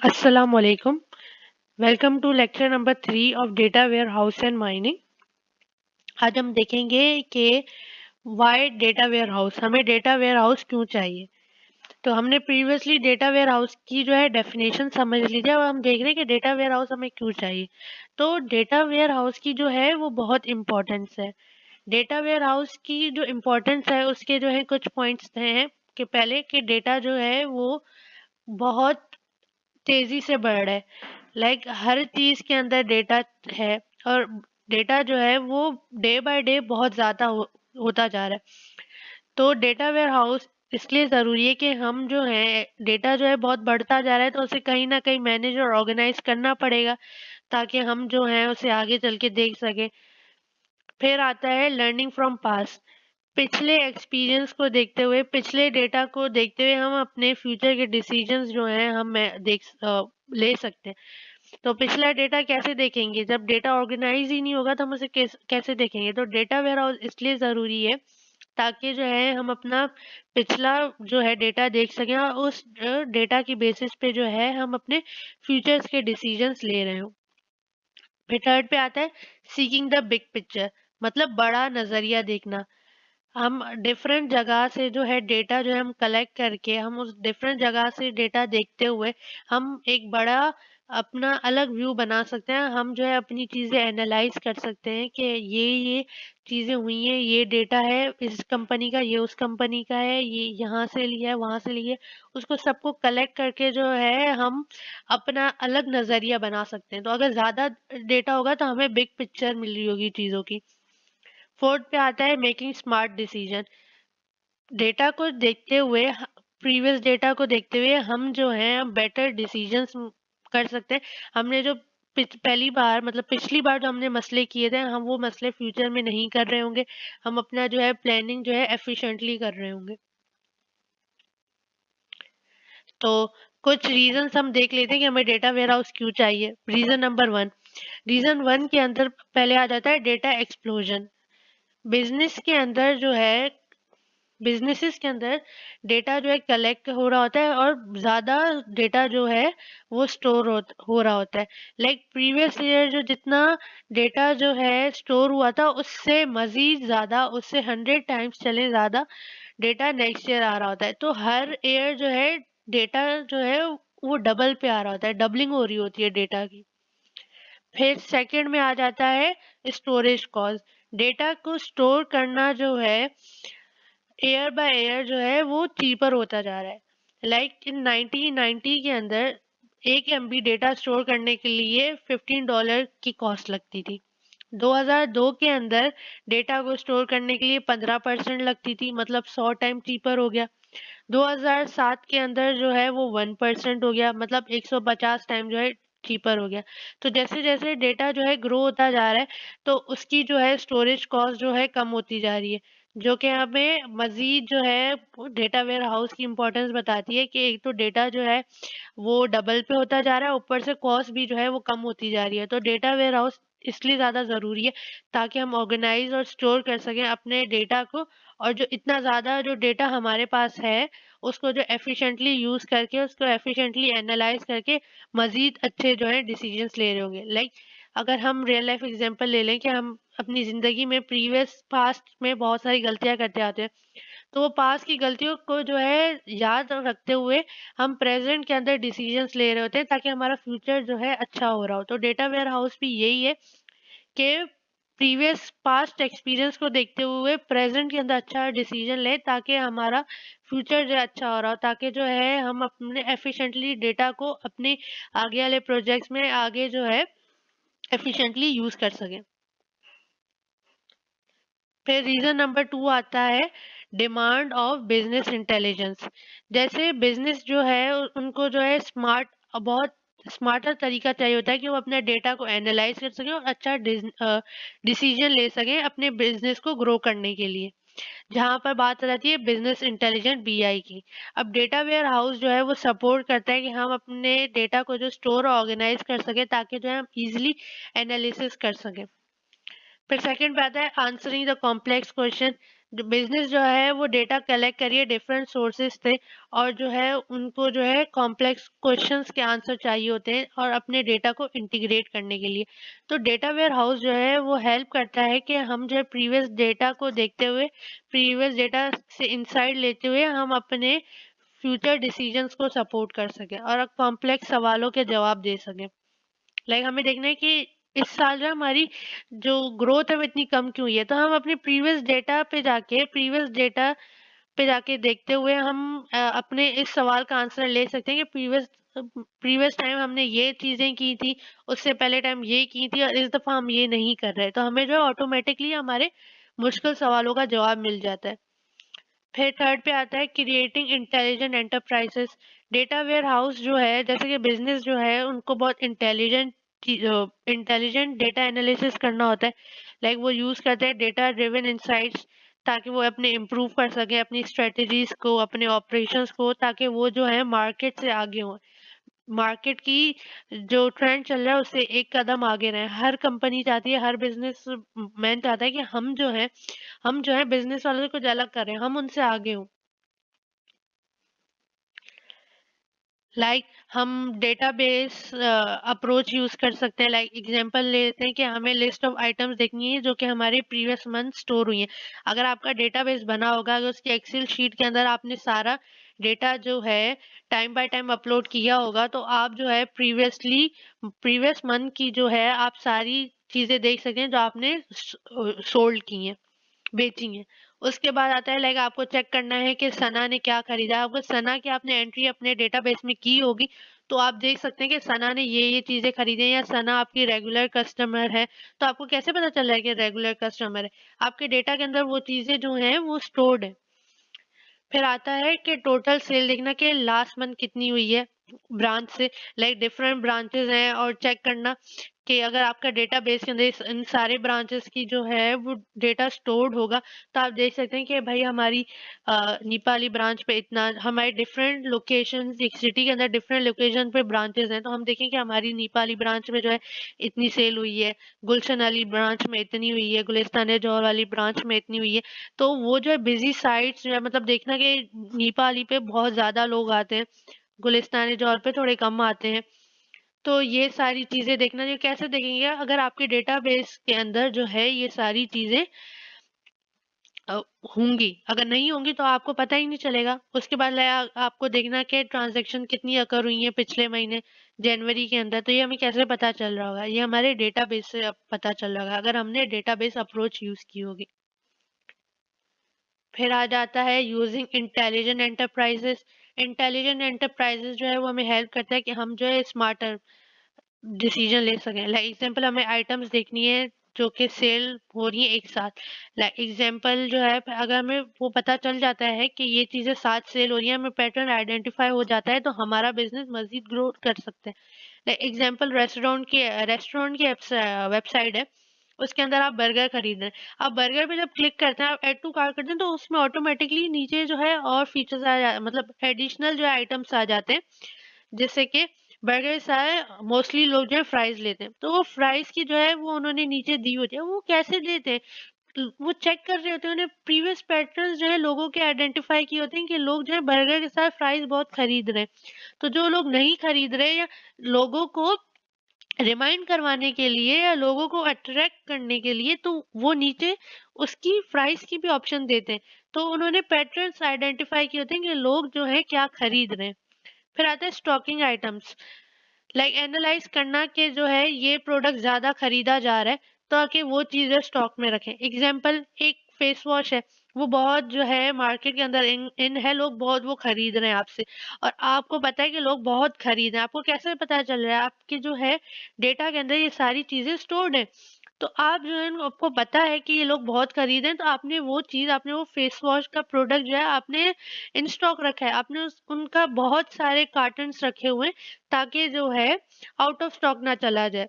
Assalamu alaikum. Welcome to lecture number 3 of data warehouse and mining. आज हम देखेंगे कि वाई डेटा वेयरहाउस हमें डेटा वेयरहाउस क्यों चाहिए। तो हमने प्रीवियसली डेटा वेयरहाउस की जो है डेफिनेशन समझ लीजिए और हम देख रहे हैं कि डेटा वेयरहाउस हमें क्यों चाहिए। तो डेटा वेयरहाउस की जो है वो बहुत इम्पोर्टेंस है। डेटा वेयरहाउस की जो इम्पोर्टेंस है उसके जो है कुछ पॉइंट्स हैं कि पहले कि डेटा जो है वो बहुत तेजी से बढ़ रहा है। हर चीज के अंदर डेटा है और डेटा जो है वो डे बाय डे बहुत ज्यादा होता जा रहा है। तो डेटा वेयर हाउस इसलिए जरूरी है कि हम जो है डेटा जो है बहुत बढ़ता जा रहा है तो उसे कहीं ना कहीं मैनेज और ऑर्गेनाइज करना पड़ेगा ताकि हम जो है उसे आगे चल के देख सके। फिर आता है लर्निंग फ्रॉम पास्ट। पिछले एक्सपीरियंस को देखते हुए पिछले डेटा को देखते हुए हम अपने फ्यूचर के डिसीजंस जो हैं हम ले सकते हैं। तो पिछला डेटा कैसे देखेंगे? जब डेटा ऑर्गेनाइज ही नहीं होगा तो हम उसे कैसे देखेंगे? तो डेटा वेयरहाउस इसलिए ज़रूरी है ताकि जो है हम अपना पिछला जो है डेटा देख सकें और उस डेटा की बेसिस पे जो है हम अपने फ्यूचर्स के डिसीजंस ले रहे हो। फिर थर्ड पे आता है सीकिंग द बिग पिक्चर, मतलब बड़ा नजरिया देखना। हम डिफरेंट जगह से जो है डेटा जो है हम कलेक्ट करके हम उस डिफरेंट जगह से डेटा देखते हुए हम एक बड़ा अपना अलग व्यू बना सकते हैं। हम जो है अपनी चीजें एनालाइज कर सकते हैं कि ये चीजें हुई हैं, ये डेटा है इस कंपनी का, ये उस कंपनी का है, ये यहाँ से लिया है वहां से लिया है। उसको सबको कलेक्ट करके जो है हम अपना अलग नजरिया बना सकते हैं। तो अगर ज्यादा डेटा होगा तो हमें बिग पिक्चर मिल रही होगी चीजों की। फोर्थ पे आता है मेकिंग स्मार्ट डिसीजन। डेटा को देखते हुए प्रीवियस डेटा को देखते हुए हम जो है बेटर डिसीजंस कर सकते हैं। हमने जो पहली बार मतलब पिछली बार जो हमने मसले किए थे हम वो मसले फ्यूचर में नहीं कर रहे होंगे। हम अपना जो है प्लानिंग जो है एफिशिएंटली कर रहे होंगे। तो कुछ रीजंस हम देख लेते हैं कि हमें डेटा वेयरहाउस क्यों चाहिए। रीजन वन के अंदर पहले आ जाता है डेटा एक्सप्लोजन। बिजनेस के अंदर जो है बिजनेसेस के अंदर डेटा जो है कलेक्ट हो रहा होता है और ज्यादा डेटा जो है वो स्टोर हो रहा होता है। प्रीवियस ईयर जो जितना डेटा जो है स्टोर हुआ था उससे मजीद ज्यादा, उससे 100 टाइम्स चले ज्यादा डेटा नेक्स्ट ईयर आ रहा होता है। तो हर ईयर जो है डेटा जो है वो डबल पे आ रहा होता है, डबलिंग हो रही होती है डेटा की। फिर सेकंड में आ जाता है स्टोरेज कॉस्ट। डेटा को स्टोर करना जो है ईयर बाय ईयर जो है वो चीपर होता जा रहा है। इन 1990 के अंदर 1 MB डेटा स्टोर करने के लिए $15 की कॉस्ट लगती थी। 2002 के अंदर डेटा को स्टोर करने के लिए 15% लगती थी, मतलब 100 टाइम चीपर हो गया। 2007 के अंदर जो है वो 1% हो गया, मतलब 150 टाइम जो है चीपर हो गया। तो जैसे जैसे डेटा जो है ग्रो होता जा रहा है तो उसकी जो है स्टोरेज कॉस्ट जो है कम होती जा रही है, जो कि हमें मजीद जो है डेटा वेयर हाउस की इम्पोर्टेंस बताती है कि एक तो डेटा जो है वो डबल पे होता जा रहा है, ऊपर से कॉस्ट भी जो है वो कम होती जा रही है। तो डेटा वेयर हाउस इसलिए ज़्यादा ज़रूरी है ताकि हम ऑर्गेनाइज और स्टोर कर सकें अपने डेटा को, और जो इतना ज़्यादा जो डेटा हमारे पास है उसको जो एफिशिएंटली यूज़ करके उसको एफिशिएंटली एनालाइज करके मज़ीद अच्छे जो है डिसीजंस ले रहे होंगे। अगर हम रियल लाइफ एग्जांपल ले लें कि हम अपनी ज़िंदगी में प्रीवियस पास्ट में बहुत सारी गलतियाँ करते आते हैं, तो वो पास्ट की गलतियों को जो है याद रखते हुए हम प्रेजेंट के अंदर डिसीजंस ले रहे होते हैं ताकि हमारा फ्यूचर जो है अच्छा हो रहा हो। तो डेटा वेयर हाउस भी यही है कि प्रीवियस पास्ट एक्सपीरियंस को देखते हुए प्रेजेंट के अंदर अच्छा डिसीजन ले ताकि हमारा फ्यूचर जो है अच्छा हो रहा हो, ताकि जो है हम अपने एफिशिएंटली डेटा को अपने आगे वाले प्रोजेक्ट्स में आगे जो है एफिशिएंटली यूज कर सकें। फिर रीजन नंबर 2 आता है डिमांड ऑफ बिजनेस इंटेलिजेंस। जैसे बिजनेस जो है उनको जो है बहुत स्मार्टर तरीका चाहिए होता है कि वो अपने डेटा को एनालाइज कर सकें और अच्छा डिसीजन ले सकें अपने बिजनेस को ग्रो करने के लिए। जहाँ पर बात आ जाती है बिजनेस इंटेलिजेंट BI की। अब डेटा वेयर हाउस जो है वो सपोर्ट करता है कि हम अपने डेटा को जो स्टोर और ऑर्गेनाइज कर सके ताकि जो है हम इजिली एनालिसिस कर सकें। फिर सेकंड पे आता है आंसरिंग द कॉम्प्लेक्स क्वेश्चन। जो बिजनेस जो है वो डेटा कलेक्ट करिए डिफरेंट सोर्सेज से, और जो है उनको जो है कॉम्प्लेक्स क्वेश्चंस के आंसर चाहिए होते हैं और अपने डेटा को इंटीग्रेट करने के लिए। तो डेटा वेयर हाउस जो है वो हेल्प करता है कि हम जो है प्रीवियस डेटा को देखते हुए, प्रीवियस डेटा से इंसाइट लेते हुए हम अपने फ्यूचर डिसीजंस को सपोर्ट कर सकें और कॉम्प्लेक्स सवालों के जवाब दे सकें। लाइक हमें देखना है कि इस साल जो हमारी जो ग्रोथ है वो इतनी कम क्यों हुई है, तो हम अपने प्रीवियस डेटा पे जाके देखते हुए हम अपने इस सवाल का आंसर ले सकते हैं कि प्रीवियस प्रीवियस टाइम हमने ये चीजें की थी, उससे पहले टाइम ये की थी और इस दफा हम ये नहीं कर रहे, तो हमें जो है ऑटोमेटिकली हमारे मुश्किल सवालों का जवाब मिल जाता है। फिर थर्ड पे आता है creating intelligent enterprises. Data warehouse जो है, जैसे कि बिजनेस जो है उनको बहुत इंटेलिजेंट डेटा एनालिसिस करना होता है। लाइक वो यूज करते हैं डेटा ड्रिवन इंसाइट्स, ताकि वो अपने इम्प्रूव कर सके अपनी स्ट्रेटजीज को, अपने ऑपरेशंस को, ताकि वो जो है मार्केट से आगे हो, मार्केट की जो ट्रेंड चल रहा है उससे एक कदम आगे रहे। हर कंपनी चाहती है, हर बिजनेस मैन चाहता है कि हम जो है बिजनेस वालों से कुछ अलग करें, हम उनसे आगे हों। लाइक हम डेटाबेस अप्रोच यूज कर सकते हैं। लाइक एग्जांपल लेते हैं कि हमें लिस्ट ऑफ आइटम्स देखनी है जो कि हमारे प्रीवियस मंथ स्टोर हुई है। अगर आपका डेटाबेस बना होगा, अगर उसकी एक्सेल शीट के अंदर आपने सारा डेटा जो है टाइम बाय टाइम अपलोड किया होगा, तो आप जो है प्रीवियस मंथ की जो है आप सारी चीजें देख सकते हैं जो आपने सोल्ड की हैं, बेची हैं। उसके बाद आता है लाइक आपको चेक करना है कि सना ने क्या खरीदा। अगर सना की आपने एंट्री अपने डेटाबेस में की होगी, तो आप देख सकते हैं कि सना ने ये चीजें खरीदी हैं, या सना आपकी रेगुलर कस्टमर है। तो आपको कैसे पता चल रहा है कि रेगुलर कस्टमर है? आपके डेटा के अंदर वो चीजें जो हैं वो स्टोर्ड है। फिर आता है कि टोटल सेल देखना कि लास्ट मंथ कितनी हुई है ब्रांच से। लाइक डिफरेंट ब्रांचेस हैं, और चेक करना कि अगर आपका डेटाबेस के अंदर इन सारे ब्रांचेस की जो है वो डेटा स्टोर्ड होगा, तो आप देख सकते हैं कि भाई हमारी नेपाली ब्रांच पे इतना, हमारे डिफरेंट लोकेशन, एक सिटी के अंदर डिफरेंट लोकेशन पे ब्रांचेस हैं, तो हम देखें कि हमारी नेपाली ब्रांच में जो है इतनी सेल हुई है, गुलशन वाली ब्रांच में इतनी हुई है, गुलिस्तान जौहर वाली ब्रांच में इतनी हुई है। तो वो जो है बिजी साइट्स जो है, मतलब देखना कि नेपाली पे बहुत ज्यादा लोग आते हैं, गुलिस्तान जौहर पे थोड़े कम आते हैं। तो ये सारी चीजें देखना, ये कैसे देखेंगे? अगर आपके डेटाबेस के अंदर जो है ये सारी चीजें अ, होंगी। अगर नहीं होंगी तो आपको पता ही नहीं चलेगा। उसके बाद आपको देखना कि ट्रांजैक्शन कितनी अकर हुई है पिछले महीने जनवरी के अंदर, तो ये हमें कैसे पता चल रहा होगा? ये हमारे डेटाबेस से अब पता चल रहा होगा, अगर हमने डेटाबेस अप्रोच यूज की होगी। फिर आ जाता है using intelligent enterprises. Intelligent enterprises जो है वो हमें हेल्प करता है कि हम जो है स्मार्टर डिसीजन ले सकें। लाइक एग्जांपल, हमें आइटम्स देखनी है जो कि सेल हो रही है एक साथ। लाइक एग्जांपल जो है, अगर हमें वो पता चल जाता है कि ये चीजें साथ सेल हो रही है, हमें पैटर्न आइडेंटिफाई हो जाता है, तो हमारा बिजनेस मजीद ग्रो कर सकते हैं। लाइक एग्जांपल, रेस्टोरेंट की वेबसाइट है, उसके अंदर आप बर्गर खरीद रहे हैं। आप बर्गर पे जब क्लिक करते हैं, आप ऐड टू कार्ट करते हैं, तो उसमें ऑटोमेटिकली नीचे जो है और फीचर्स मतलब एडिशनल जो है आइटम्स आ जाते हैं, जैसे कि बर्गर है, मोस्टली लोग जो है फ्राइज लेते हैं, तो वो फ्राइज की जो है वो उन्होंने नीचे दी होती है। वो कैसे देते हैं? वो चेक कर रहे होते हैं, उन्हें प्रीवियस पैटर्न्स जो है लोगों के आइडेंटिफाई किए होते हैं कि लोग जो है बर्गर के साथ फ्राइज बहुत खरीद रहे हैं। तो जो लोग नहीं खरीद रहे, या लोगों को रिमाइंड करवाने के लिए, या लोगों को अट्रैक्ट करने के लिए, तो वो नीचे उसकी प्राइस की भी ऑप्शन देते हैं। तो उन्होंने पैटर्न्स आइडेंटिफाई किए होते हैं कि लोग जो है क्या खरीद रहे हैं। फिर आता है स्टॉकिंग आइटम्स। लाइक एनालाइज करना कि जो है ये प्रोडक्ट ज्यादा खरीदा जा रहा है, ताकि वो चीजें स्टॉक में रखें। एग्जाम्पल, एक फेस वॉश है, वो बहुत जो है मार्केट के अंदर इन है, लोग बहुत वो खरीद रहे हैं आपसे, और आपको पता है कि लोग बहुत खरीद रहे हैं। आपको कैसे पता चल रहा है? आपके जो है डेटा के अंदर ये सारी चीजें स्टोर्ड है। तो आप जो है, आपको पता है कि ये लोग बहुत खरीद हैं, तो आपने वो फेस वॉश का प्रोडक्ट जो है आपने इन स्टॉक रखा है, आपने उनका बहुत सारे कार्टन्स रखे हुए हैं, ताकि जो है आउट ऑफ स्टॉक ना चला जाए।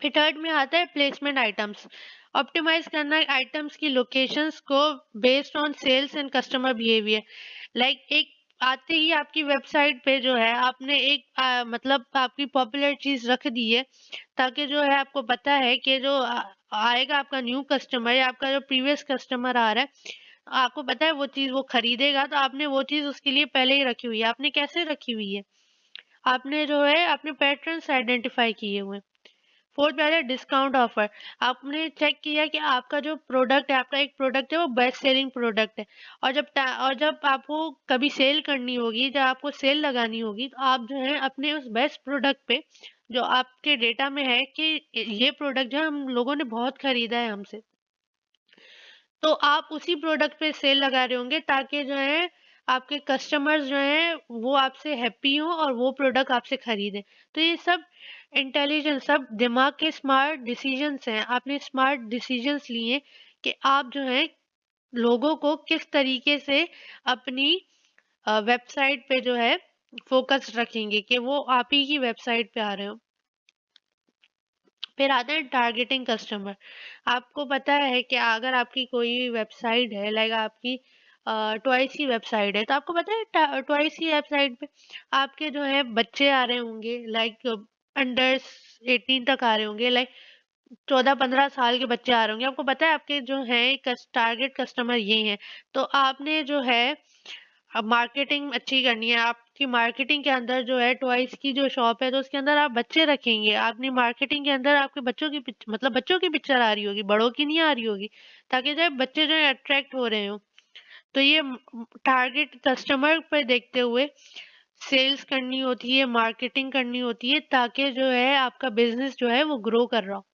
फिर थर्ड में आता है प्लेसमेंट आइटम्स। ऑप्टिमाइज करना आइटम्स की लोकेशंस को based on sales and customer behaviour. Like एक आते ही आपकी वेबसाइट पे जो है आपने एक मतलब आपकी पॉपुलर चीज़ रख दी है, ताकि जो है आपको पता है कि जो आएगा आपका न्यू कस्टमर या आपका जो प्रीवियस कस्टमर आ रहा है, आपको पता है वो चीज़ वो खरीदेगा, तो आपने वो चीज़ उसके लिए पहले ही रखी हुई है। आपने कैसे रखी हुई है? आपने जो है अपने पैटर्न्स आइडेंटिफाई किए हुए हैं। फोर्थ बात है डिस्काउंट ऑफर। आपने चेक किया कि आपका जो प्रोडक्ट है, आपका एक प्रोडक्ट है वो बेस्ट सेलिंग प्रोडक्ट है, और जब आपको कभी सेल करनी होगी, जब आपको सेल लगानी होगी, तो आप जो है अपने उस बेस्ट प्रोडक्ट पे, जो आपके डेटा में है कि ये प्रोडक्ट जो है हम लोगों ने बहुत खरीदा है हमसे, तो आप उसी प्रोडक्ट पे सेल लगा रहे होंगे, ताकि जो है आपके कस्टमर्स जो हैं वो आपसे हैप्पी हों और वो प्रोडक्ट आपसे खरीदें। तो ये सब इंटेलिजेंस, सब दिमाग के स्मार्ट डिसीजंस हैं। आपने स्मार्ट डिसीजंस लिए कि आप जो है लोगों को किस तरीके से अपनी वेबसाइट पे जो है फोकस रखेंगे कि वो आप ही की वेबसाइट पे आ रहे हो। फिर आता है टारगेटिंग कस्टमर। आपको पता है कि अगर आपकी कोई वेबसाइट है, लाइक आपकी टॉयज की वेबसाइट है, तो आपको पता है टॉयज की वेबसाइट पे आपके जो है बच्चे आ रहे होंगे, लाइक अंडर 18 तक आ रहे होंगे, लाइक 14-15 साल के बच्चे आ रहे होंगे। आपको पता है आपके जो है टारगेट कस्टमर ये हैं। तो आपने जो है अब मार्केटिंग अच्छी करनी है। आपकी मार्केटिंग के अंदर जो है टॉयज की जो शॉप है, तो उसके अंदर आप बच्चे रखेंगे। अपनी मार्केटिंग के अंदर आपके बच्चों की मतलब बच्चों की पिक्चर आ रही होगी, बड़ों की नहीं आ रही होगी, ताकि जो है बच्चे जो है अट्रैक्ट हो रहे हो। तो ये टारगेट कस्टमर पे देखते हुए सेल्स करनी होती है, मार्केटिंग करनी होती है, ताकि जो है आपका बिजनेस जो है वो ग्रो कर रहा हो।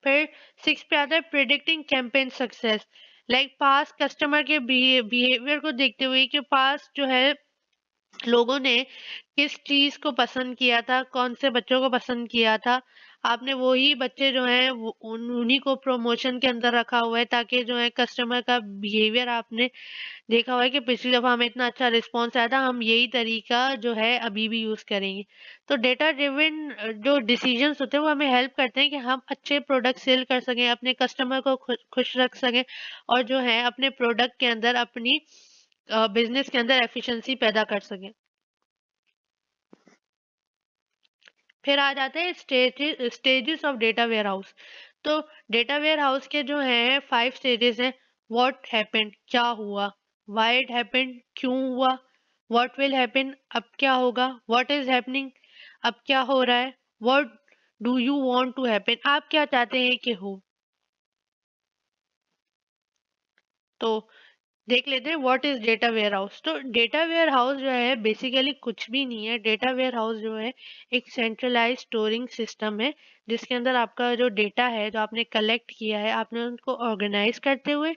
फिर 6 पे आता है प्रिडिक्टिंग कैंपेन सक्सेस। लाइक पास कस्टमर के बिहेवियर को देखते हुए कि पास जो है लोगों ने किस चीज को पसंद किया था, कौन से बच्चों को पसंद किया था, आपने वही बच्चे जो हैं उन्हीं को प्रमोशन के अंदर रखा हुआ है, ताकि जो है कस्टमर का बिहेवियर आपने देखा हुआ है कि पिछली दफा हमें इतना अच्छा रिस्पॉन्स आया था, हम यही तरीका जो है अभी भी यूज करेंगे। तो डेटा ड्रिवन जो डिसीजंस होते हैं वो हमें हेल्प करते हैं कि हम अच्छे प्रोडक्ट सेल कर सकें, अपने कस्टमर को खुश रख सकें, और जो है अपने प्रोडक्ट के अंदर अपनी बिजनेस के अंदर एफिशिएंसी पैदा कर सकें। फिर आ जाते हैं stages of data warehouse. तो डेटा वेयर हाउस के जो हैं 5 स्टेजेस हैं। व्हाट हैपेंड, क्या हुआ, व्हाई इट हैपेंड, क्यों हुआ, व्हाट विल हैपन, अब क्या होगा, व्हाट इज हैपनिंग, अब क्या हो रहा है, what do you want to happen, आप क्या चाहते हैं कि हो। तो देख लेते हैं what is data warehouse. तो डेटा वेयर हाउस जो है बेसिकली कुछ भी नहीं है। डेटा वेयर हाउस जो है एक सेंट्रलाइज स्टोरिंग सिस्टम है, जिसके अंदर आपका जो डेटा है जो आपने कलेक्ट किया है, आपने उनको ऑर्गेनाइज करते हुए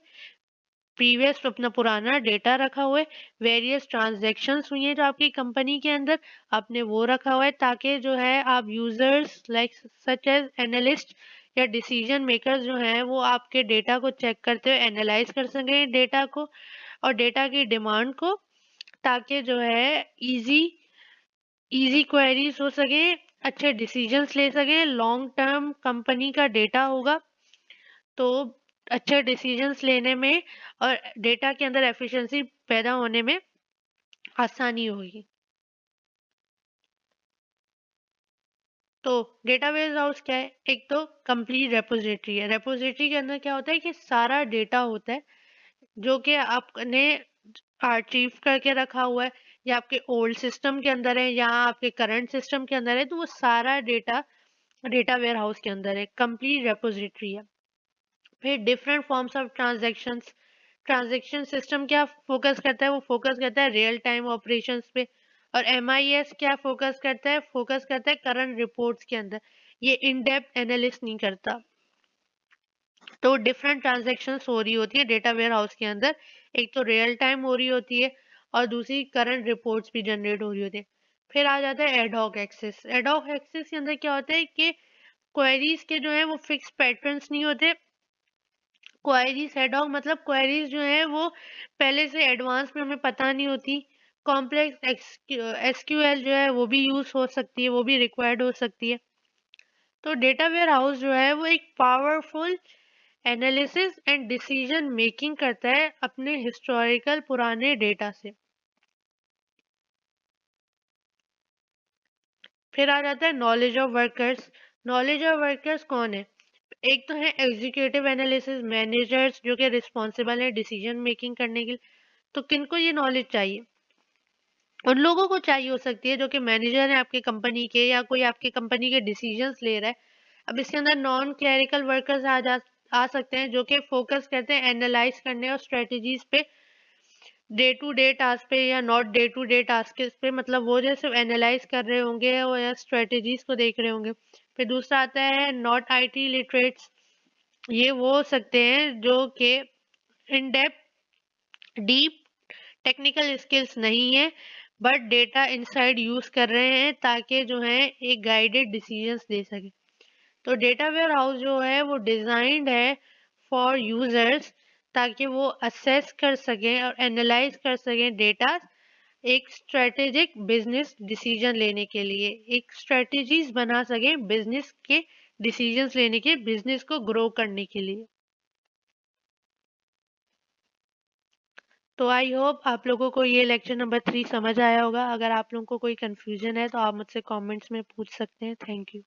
प्रीवियस अपना पुराना डेटा रखा हुआ है, वेरियस ट्रांजैक्शंस हुई हैं जो आपकी कंपनी के अंदर, आपने वो रखा हुआ है, ताकि जो है आप users like such as analyst या डिसीजन मेकर्स जो हैं वो आपके डेटा को चेक करते हुए एनालाइज कर सकें डेटा को और डेटा की डिमांड को, ताकि जो है इजी इजी क्वेरीज हो सके, अच्छे डिसीजंस ले सके। लॉन्ग टर्म कंपनी का डेटा होगा, तो अच्छे डिसीजंस लेने में और डेटा के अंदर एफिशिएंसी पैदा होने में आसानी होगी। तो डेटा वेयर हाउस क्या है? एक तो कंप्लीट रेपोजिटरी है। रेपोजिटरी के अंदर क्या होता है कि सारा डेटा होता है जो कि आपने आर्चीव करके रखा हुआ है, या आपके ओल्ड सिस्टम के अंदर है या आपके करंट सिस्टम के अंदर है, तो वो सारा डेटा डेटा वेयर हाउस के अंदर है, कंप्लीट रेपोजिटरी है। फिर different forms of transactions. Transaction system क्या फोकस करता है? वो फोकस करता है रियल टाइम ऑपरेशंस पे। और एमआईएस क्या फोकस करता है? फोकस करता है करंट रिपोर्ट्स के अंदर। ये इन डेप्थ एनालिस्ट नहीं करता। तो डिफरेंट ट्रांजैक्शंस हो रही होती है डेटा वेयर हाउस के अंदर। एक तो रियल टाइम हो रही होती है और दूसरी करंट रिपोर्ट्स भी जनरेट हो रही होती है। फिर आ जाता है एडहॉक एक्सेस। एडहॉक एक्सेस के अंदर क्या होता है कि क्वेरीज के जो है वो फिक्स पैटर्न्स नहीं होते। क्वेरीज एडहॉक मतलब क्वेरीज जो है वो पहले से एडवांस में हमें पता नहीं होती। कॉम्प्लेक्स एसक्यूएल जो है वो भी यूज हो सकती है, वो भी रिक्वायर्ड हो सकती है। तो डेटा वेयर हाउस जो है वो एक powerful analysis and decision making करता है अपने हिस्टोरिकल पुराने डेटा से। फिर आ जाता है knowledge of workers. Knowledge of workers कौन है? एक तो है एग्जीक्यूटिव एनालिसिस, मैनेजर्स जो कि रिस्पॉन्सिबल है डिसीजन मेकिंग करने के लिए। तो किनको ये नॉलेज चाहिए? उन लोगों को चाहिए हो सकती है जो कि मैनेजर है आपकी कंपनी के, या कोई आपकी कंपनी के डिसीजंस ले रहा है। अब इसके अंदर नॉन क्लरिकल वर्कर्स आ सकते हैं जो कि फोकस करते हैं एनालाइज करने और स्ट्रेटजीज पे, डे टू डे टास्क पे या not day to day task पे, मतलब वो जो सिर्फ एनालाइज कर रहे होंगे और या स्ट्रेटजीज को देख रहे होंगे। फिर दूसरा आता है नॉट आईटी लिटरेट्स। ये वो हो सकते हैं जो कि in depth deep technical skills नहीं है, बट डेटा इनसाइड यूज कर रहे हैं ताकि जो है एक गाइडेड डिसीजंस दे सके। तो डेटा वेयर हाउस जो है वो डिजाइंड है फॉर यूजर्स, ताकि वो असेस कर सकें और एनालाइज कर सकें डेटा, एक स्ट्रेटेजिक बिजनेस डिसीजन लेने के लिए, एक स्ट्रेटेजीज बना सकें बिजनेस के डिसीजंस लेने के, बिजनेस को ग्रो करने के लिए। तो आई होप आप लोगों को ये लेक्चर नंबर 3 समझ आया होगा। अगर आप लोगों को कोई कंफ्यूजन है तो आप मुझसे कमेंट्स में पूछ सकते हैं। Thank you.